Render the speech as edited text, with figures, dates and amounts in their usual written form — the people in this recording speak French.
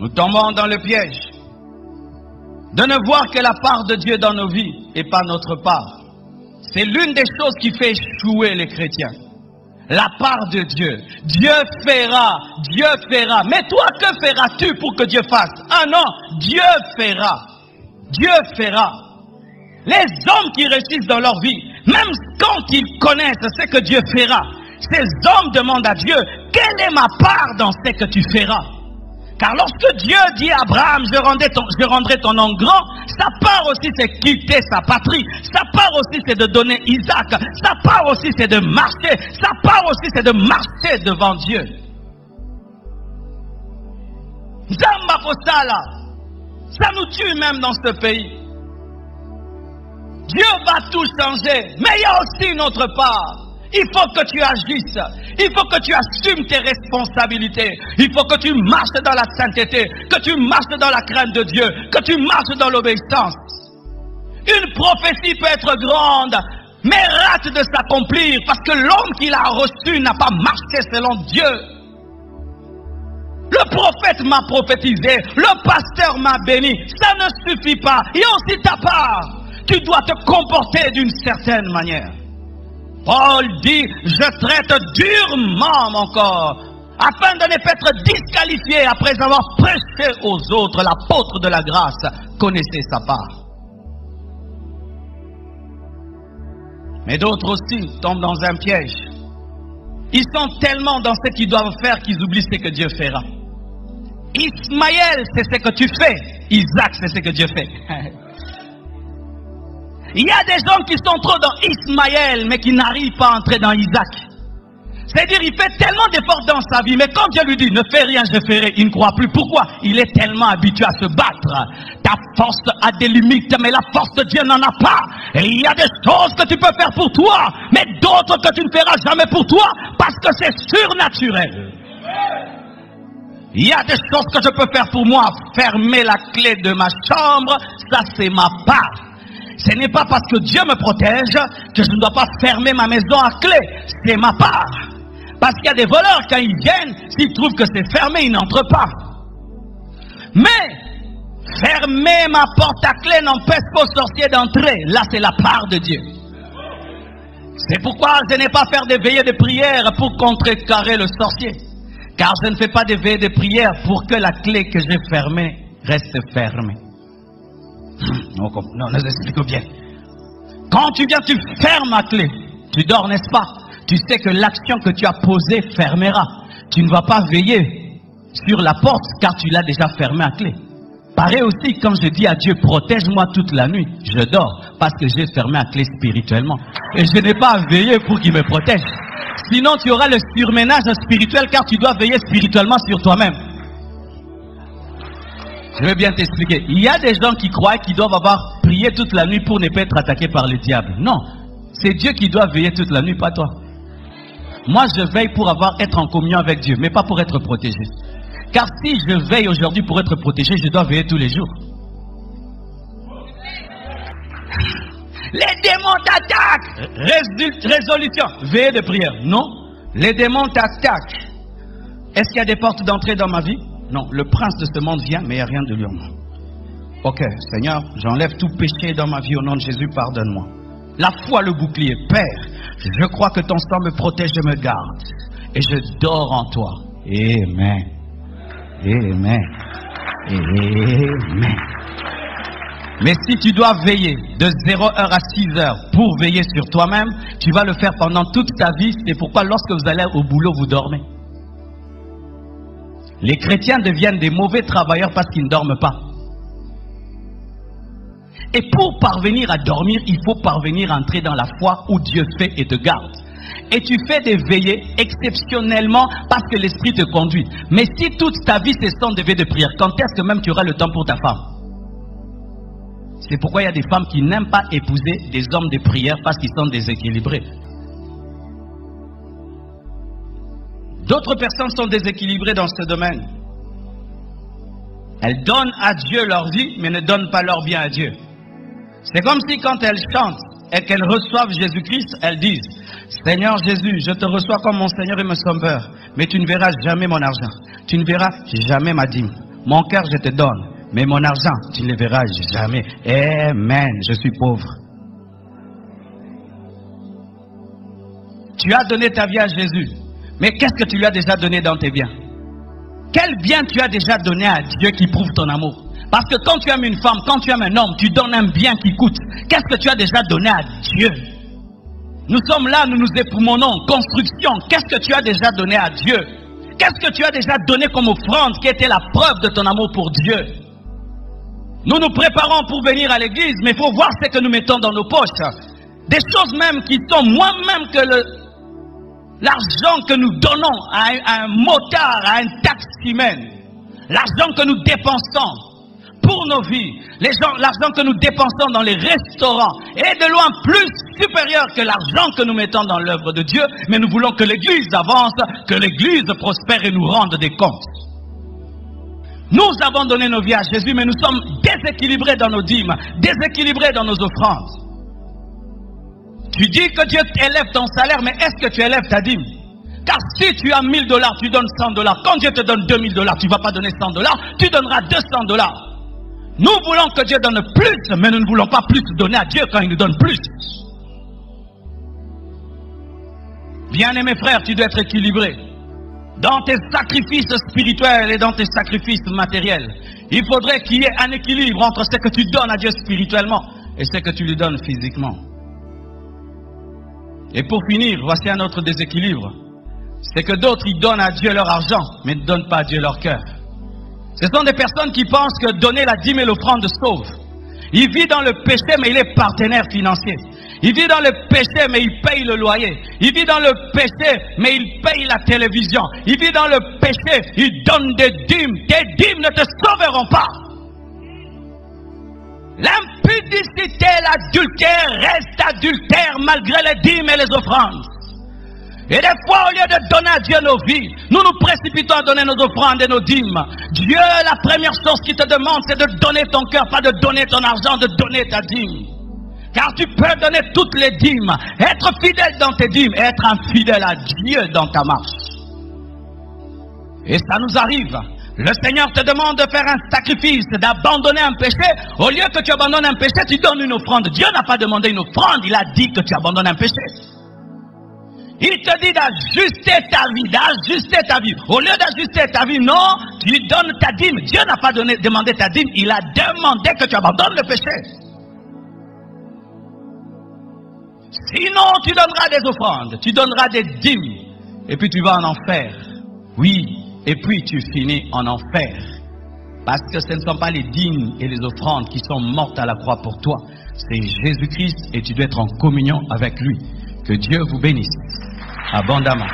Nous tombons dans le piège de ne voir que la part de Dieu dans nos vies et pas notre part. C'est l'une des choses qui fait échouer les chrétiens. La part de Dieu. Dieu fera, Dieu fera. Mais toi, que feras-tu pour que Dieu fasse? Ah non, Dieu fera. Dieu fera. Les hommes qui réussissent dans leur vie, même quand ils connaissent ce que Dieu fera, ces hommes demandent à Dieu, quelle est ma part dans ce que tu feras? Car lorsque Dieu dit à Abraham, je rendrai ton nom grand, sa part aussi c'est quitter sa patrie, sa part aussi c'est de donner Isaac, sa part aussi c'est de marcher, sa part aussi c'est de marcher devant Dieu. Zamba Postala, ça nous tue même dans ce pays. Dieu va tout changer, mais il y a aussi une autre part. Il faut que tu agisses, il faut que tu assumes tes responsabilités, il faut que tu marches dans la sainteté, que tu marches dans la crainte de Dieu, que tu marches dans l'obéissance. Une prophétie peut être grande, mais rate de s'accomplir parce que l'homme qui l'a reçu n'a pas marché selon Dieu. Le prophète m'a prophétisé, le pasteur m'a béni, ça ne suffit pas, il y a aussi ta part. Tu dois te comporter d'une certaine manière. Paul dit, je traite durement mon corps, afin de ne pas être disqualifié après avoir prêché aux autres. L'apôtre de la grâce connaissait sa part. Mais d'autres aussi tombent dans un piège. Ils sont tellement dans ce qu'ils doivent faire qu'ils oublient ce que Dieu fera. Ismaël, c'est ce que tu fais. Isaac, c'est ce que Dieu fait. Il y a des gens qui sont trop dans Ismaël, mais qui n'arrivent pas à entrer dans Isaac. C'est-à-dire, il fait tellement d'efforts dans sa vie, mais quand Dieu lui dit, ne fais rien, je ferai, il ne croit plus. Pourquoi? Il est tellement habitué à se battre. Ta force a des limites, mais la force de Dieu n'en a pas. Et il y a des choses que tu peux faire pour toi, mais d'autres que tu ne feras jamais pour toi, parce que c'est surnaturel. Il y a des choses que je peux faire pour moi. Fermer la clé de ma chambre, ça c'est ma part. Ce n'est pas parce que Dieu me protège que je ne dois pas fermer ma maison à clé. C'est ma part. Parce qu'il y a des voleurs, quand ils viennent, s'ils trouvent que c'est fermé, ils n'entrent pas. Mais fermer ma porte à clé n'empêche pas aux sorciers d'entrer. Là, c'est la part de Dieu. C'est pourquoi je n'ai pas faire des veillées de prière pour contrecarrer le sorcier. Car je ne fais pas des veillées de prière pour que la clé que j'ai fermée reste fermée. Non, nous expliquons bien. Quand tu viens, tu fermes la clé. Tu dors, n'est-ce pas? Tu sais que l'action que tu as posée fermera. Tu ne vas pas veiller sur la porte car tu l'as déjà fermée à clé. Pareil aussi, quand je dis à Dieu, protège-moi toute la nuit, je dors parce que j'ai fermé à clé spirituellement. Et je n'ai pas à veiller pour qu'il me protège. Sinon, tu auras le surménage spirituel car tu dois veiller spirituellement sur toi-même. Je vais bien t'expliquer. Il y a des gens qui croient qu'ils doivent avoir prié toute la nuit pour ne pas être attaqués par le diable. Non, c'est Dieu qui doit veiller toute la nuit, pas toi. Moi, je veille pour être en communion avec Dieu, mais pas pour être protégé. Car si je veille aujourd'hui pour être protégé, je dois veiller tous les jours. Les démons t'attaquent. Résolution. Veillez de prière. Non. Les démons t'attaquent. Est-ce qu'il y a des portes d'entrée dans ma vie? Non. Le prince de ce monde vient, mais il n'y a rien de lui en moi. Ok, Seigneur, j'enlève tout péché dans ma vie au nom de Jésus, pardonne-moi. La foi, le bouclier. Père, je crois que ton sang me protège et me garde. Et je dors en toi. Amen. Amen. Amen. Mais si tu dois veiller de 0h à 6h pour veiller sur toi-même, tu vas le faire pendant toute ta vie. C'est pourquoi lorsque vous allez au boulot, vous dormez. Les chrétiens deviennent des mauvais travailleurs parce qu'ils ne dorment pas. Et pour parvenir à dormir, il faut parvenir à entrer dans la foi où Dieu fait et te garde. Et tu fais des veillées exceptionnellement parce que l'esprit te conduit. Mais si toute ta vie c'est sans des veillées de prière, quand est-ce que même tu auras le temps pour ta femme? C'est pourquoi il y a des femmes qui n'aiment pas épouser des hommes de prière parce qu'ils sont déséquilibrés. D'autres personnes sont déséquilibrées dans ce domaine. Elles donnent à Dieu leur vie, mais ne donnent pas leur bien à Dieu. C'est comme si quand elles chantent et qu'elles reçoivent Jésus-Christ, elles disent: Seigneur Jésus, je te reçois comme mon Seigneur et mon Sauveur, mais tu ne verras jamais mon argent, tu ne verras jamais ma dîme. Mon cœur, je te donne. Mais mon argent, tu ne le verras jamais. Amen. Je suis pauvre. Tu as donné ta vie à Jésus. Mais qu'est-ce que tu lui as déjà donné dans tes biens? Quel bien tu as déjà donné à Dieu qui prouve ton amour? Parce que quand tu aimes une femme, quand tu aimes un homme, tu donnes un bien qui coûte. Qu'est-ce que tu as déjà donné à Dieu? Nous sommes là, nous nous époumonons. Construction, qu'est-ce que tu as déjà donné à Dieu? Qu'est-ce que tu as déjà donné comme offrande qui était la preuve de ton amour pour Dieu? Nous nous préparons pour venir à l'église, mais il faut voir ce que nous mettons dans nos poches. Des choses même qui sont moins même que l'argent que nous donnons à un motard, à un taximan. L'argent que nous dépensons pour nos vies. L'argent que nous dépensons dans les restaurants est de loin plus supérieur que l'argent que nous mettons dans l'œuvre de Dieu. Mais nous voulons que l'église avance, que l'église prospère et nous rende des comptes. Nous avons donné nos vies à Jésus, mais nous sommes déséquilibrés dans nos dîmes, déséquilibrés dans nos offrandes. Tu dis que Dieu élève ton salaire, mais est-ce que tu élèves ta dîme? Car si tu as $1000, tu donnes $100. Quand Dieu te donne $2000, tu ne vas pas donner $100, tu donneras $200. Nous voulons que Dieu donne plus, mais nous ne voulons pas plus donner à Dieu quand il nous donne plus. Bien-aimé frère, tu dois être équilibré. Dans tes sacrifices spirituels et dans tes sacrifices matériels, il faudrait qu'il y ait un équilibre entre ce que tu donnes à Dieu spirituellement et ce que tu lui donnes physiquement. Et pour finir, voici un autre déséquilibre. C'est que d'autres, ils donnent à Dieu leur argent, mais ne donnent pas à Dieu leur cœur. Ce sont des personnes qui pensent que donner la dîme et l'offrande sauve. Il vit dans le péché, mais il est partenaire financier. Il vit dans le péché, mais il paye le loyer. Il vit dans le péché, mais il paye la télévision. Il vit dans le péché, il donne des dîmes. Tes dîmes ne te sauveront pas. L'impudicité, l'adultère reste adultère malgré les dîmes et les offrandes. Et des fois, au lieu de donner à Dieu nos vies, nous nous précipitons à donner nos offrandes et nos dîmes. Dieu, la première chose qu'il te demande, c'est de donner ton cœur, pas de donner ton argent, de donner ta dîme. Car tu peux donner toutes les dîmes, être fidèle dans tes dîmes et être infidèle à Dieu dans ta marche. Et ça nous arrive. Le Seigneur te demande de faire un sacrifice, d'abandonner un péché. Au lieu que tu abandonnes un péché, tu donnes une offrande. Dieu n'a pas demandé une offrande, il a dit que tu abandonnes un péché. Il te dit d'ajuster ta vie, d'ajuster ta vie. Au lieu d'ajuster ta vie, non, tu donnes ta dîme. Dieu n'a pas demandé ta dîme, il a demandé que tu abandonnes le péché. Sinon, tu donneras des offrandes, tu donneras des dîmes, et puis tu vas en enfer. Oui, et puis tu finis en enfer. Parce que ce ne sont pas les dîmes et les offrandes qui sont mortes à la croix pour toi. C'est Jésus-Christ et tu dois être en communion avec lui. Que Dieu vous bénisse abondamment.